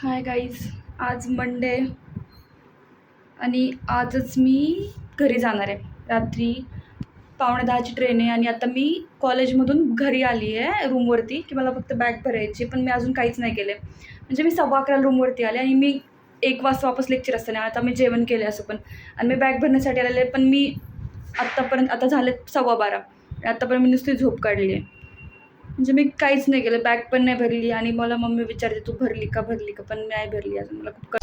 Hi guys, आज Monday आणि आजच मी घरी जाणार आहे. रात्री 9:45ची ट्रेन आहे आणि आता मी कॉलेजमधून घरी आली आहे रूमवरती की मला फक्त बॅग भरायची. पण मी अजून काहीच नाही केलं. म्हणजे मी 11:15 रूमवरती आले आणि मी 1 वाजता वापस लेक्चर असतं नाही. आता मी जेवण केले असं पण आणि मी बॅग भरण्यासाठी आलेले. पण मी आत्तापर्यंत आता झाले 12:15 आणि आत्तापर्यंत मी नुसती झोप काढली आहे. म्हणजे मी काहीच नाही केलं, बॅग पण नाही भरली. आणि मला मम्मी विचारते तू भरली का पण नाही भरली अजून. मला खूप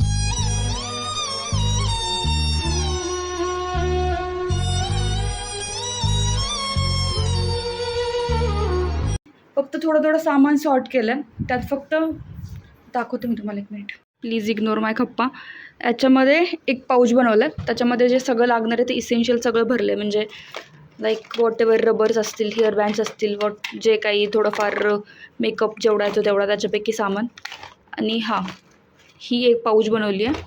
फक्त थोडं सामान सॉर्ट केलं. त्यात फक्त दाखवते मी तुम्हाला, 1 मिनिट प्लीज इग्नोर माय खप्पा. याच्यामध्ये एक पाऊच बनवलं आहे. त्याच्यामध्ये जे सगळं लागणार आहे ते इसेन्शियल सगळं भरलं आहे. म्हणजे लाईक वॉट एव्हर रबर्स असतील, हेअर बँड्स असतील, जे काही थोडंफार मेकअप जेवढा येतो तेवढा त्याच्यापैकी सामान. आणि ही एक पाऊच बनवली आहे.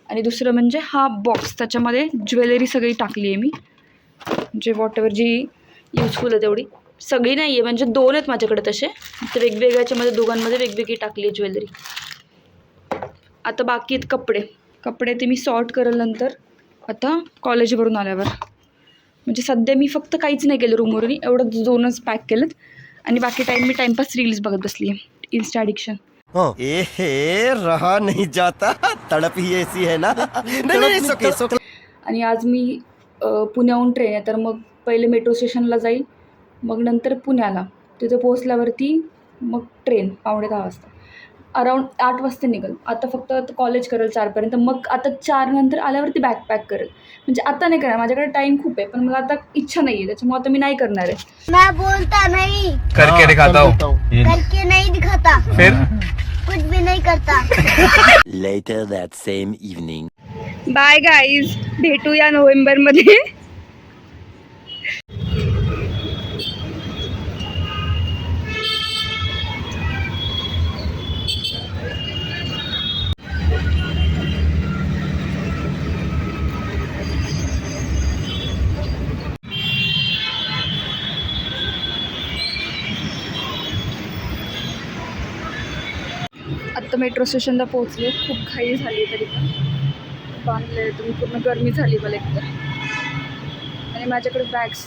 आणि दुसरं म्हणजे हा बॉक्स, त्याच्यामध्ये ज्वेलरी सगळी टाकली आहे मी. म्हणजे वॉट एव्हर जी यूजफुल आहे तेवढी. सगळी नाही आहे, म्हणजे 2 आहेत माझ्याकडे तसे. तर वेगवेगळ्या याच्यामध्ये दोघांमध्ये वेगवेगळी टाकली आहे ज्वेलरी. आता बाकी आहेत कपडे ते मी सॉर्ट करेल नंतर, आता कॉलेजवरून आल्यावर. म्हणजे सध्या मी फक्त काहीच नाही केलं रूमवरून, एवढं 2च पॅक केलं. आणि बाकी टाईम मी टाईमपास रील्स बघत बसली आहे. Insta addiction. रहा नहीं जाता, तड़प ही ऐसी है ना. आणि आज मी पुण्याहून ट्रेन आहे, तर मग पहिले मेट्रो स्टेशनला जाईल, मग नंतर पुण्याला. तिथे पोहोचल्यावरती मग ट्रेन 9:15 वाजता. अराऊंड 8 वाजता निघेल. आता फक्त कॉलेज करेल 4पर्यंत. मग आता 4 नंतर आल्यावरती बॅग पॅक करेल. म्हणजे आता नाही करणार, माझ्याकडे टाईम खूप आहे, पण मला आता इच्छा नाही आहे, त्याच्यामुळे आता मी नाही करणार आहे. मैं बोलता नहीं, करके दिखाता हूँ। करके नहीं दिखाता, फिर कुछ भी नहीं करता. Later that same evening. Bye guys, भेटूया नोव्हेंबरमध्ये. आत्ता मेट्रो स्टेशनला पोहोचले. खूप घाई झाली, तरी पण बांधले तुम्ही, पूर्ण गरमी झाली मला एकतर. आणि माझ्याकडे बॅग्स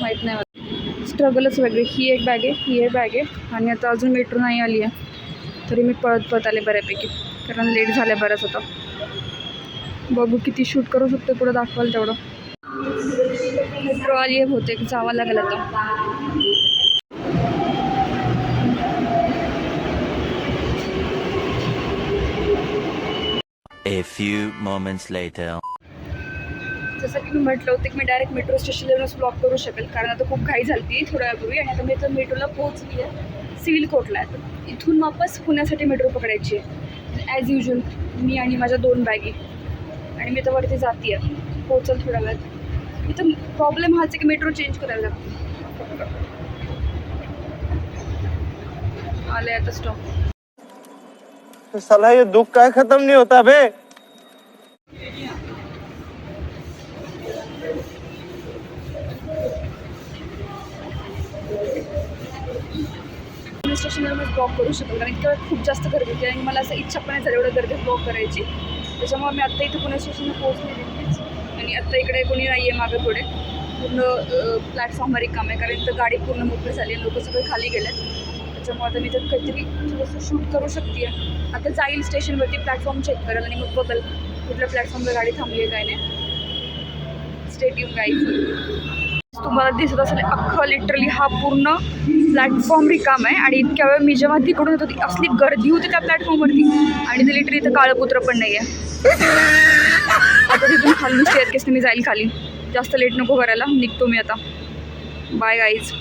माहीत नाही मला. स्ट्रगलच वेगळी. ही एक बॅग आहे, ही एक बॅग आहे. आणि आता अजून मेट्रो नाही आली आहे, तरी मी पळत आले बऱ्यापैकी, कारण लेट झाल्या बरंच होतं. बघू किती शूट करू शकतो, पुढं दाखवाल तेवढं. मेट्रो आली आहे, बहुतेक जावं लागेल आता. A few moments later. जसं की मी म्हटलं होतं की मी डायरेक्ट मेट्रो स्टेशनवरूनच ब्लॉक करू शकेल, कारण आता खूप घाई झाली ती थोड्या वेळापूर्वी. आणि आता मी तर मेट्रोला पोहोचली आहे, सिव्हिल कोर्टला आहे. इथून वापस पुण्यासाठी मेट्रो पकडायची आहे ॲज युजल, मी आणि माझ्या 2 बॅगी. आणि मी तर वरती जाते आहे, पोहोचल थोड्या वेळात. इथं प्रॉब्लेम हाच आहे की मेट्रो चेंज करायला लागतो. आलं आहे आता स्टॉप. साला ये दुख का खत्म नहीं होता बे. पुणे स्टेशनवर मी ब्लॉक करू शकेल, कारण इतक्या वेळात खूप जास्त गर्दी होती आणि मला असं इच्छा पण नाही झाली एवढं गर्दीत ब्लॉक करायची. त्याच्यामुळे मी आत्ता इथे पुणे स्टेशनला पोहोचले. आणि आत्ता इकडे कोणी नाही आहे मागं पुढे. पूर्ण प्लॅटफॉर्मवर एक काम आहे, कारण इथं गाडी पूर्ण मोकळी झाली, लोक सगळे खाली गेले. त्याच्यामुळे आता मी तर काहीतरी थोडंसं शूट करू शकते. आता जाईल स्टेशनवरती, प्लॅटफॉर्म चेक करेल आणि मग बघेल कुठल्या प्लॅटफॉर्मला गाडी थांबली आहे काय नाही. स्टेट येऊन गाईज, तुम्हाला दिसत असेल अख्खं लिटरली हा पूर्ण प्लॅटफॉर्म रिकाम आहे. आणि इतक्या वेळ मी जेव्हा तिकडून येत होती असली गर्दी होती त्या प्लॅटफॉर्मवरती. आणि ते लिटरली इथं काळं कुत्रं पण नाही आहे. आता तिथून खाली स्टेअरकेसने मी जाईल खाली. जास्त लेट नको करायला, निघतो मी आता. Bye guys.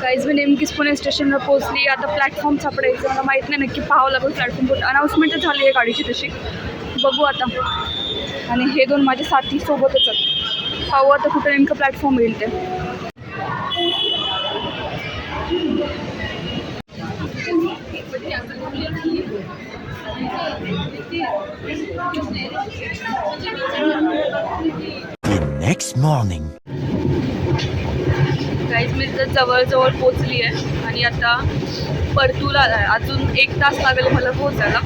गाईज मी नेमकीच पुणे स्टेशनला पोहोचली. आता प्लॅटफॉर्म सापडायचं, मला माहीत नाही, नक्की पाहावं लागेल प्लॅटफॉर्म कुठं. अनाऊन्समेंट झाली आहे गाडीची तशी, बघू आता. आणि हे 2 माझे साथी सोबतच आहेत. पाहू आता कुठं नेमकं प्लॅटफॉर्म येईल ते. next morning. गाईज मी तर जवळजवळ पोचली आहे आणि आता परतूला अजून 1 तास लागेल मला पोचायला.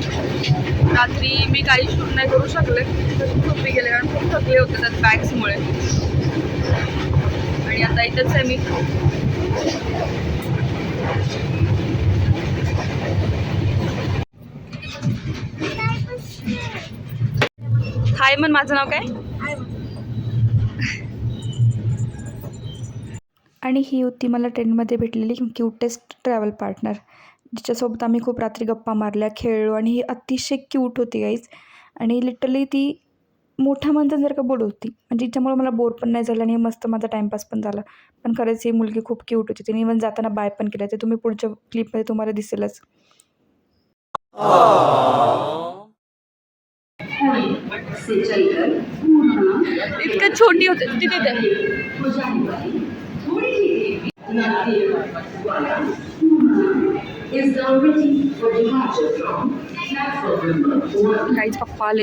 रात्री मी काही शूट नाही करू शकले, झोपी गेले कारण खूप थकले होते त्यात बॅग्समुळे. आणि आता इथंच आहे मी. हाय मन, माझं नाव काय? आणि ही होती मला ट्रेनमध्ये भेटलेली क्यूटेस्ट ट्रॅव्हल पार्टनर, जिच्यासोबत आम्ही खूप रात्री गप्पा मारल्या, खेळलो आणि ही अतिशय क्यूट होती गाईज. आणि लिटरली ती मोठ्या माणसांसारखं बोलत होती, म्हणजे हिच्यामुळे मला बोर पण नाही झालं आणि मस्त माझा टाईमपास पण झाला. पण खरंच ही मुलगी खूप क्यूट होती. तिने इव्हन जाताना बाय पण केलं, ते तुम्ही पुढच्या क्लिपमध्ये तुम्हाला दिसेलच. इतकं छोटी होते ती तिथे. काहीच पप्पा आले.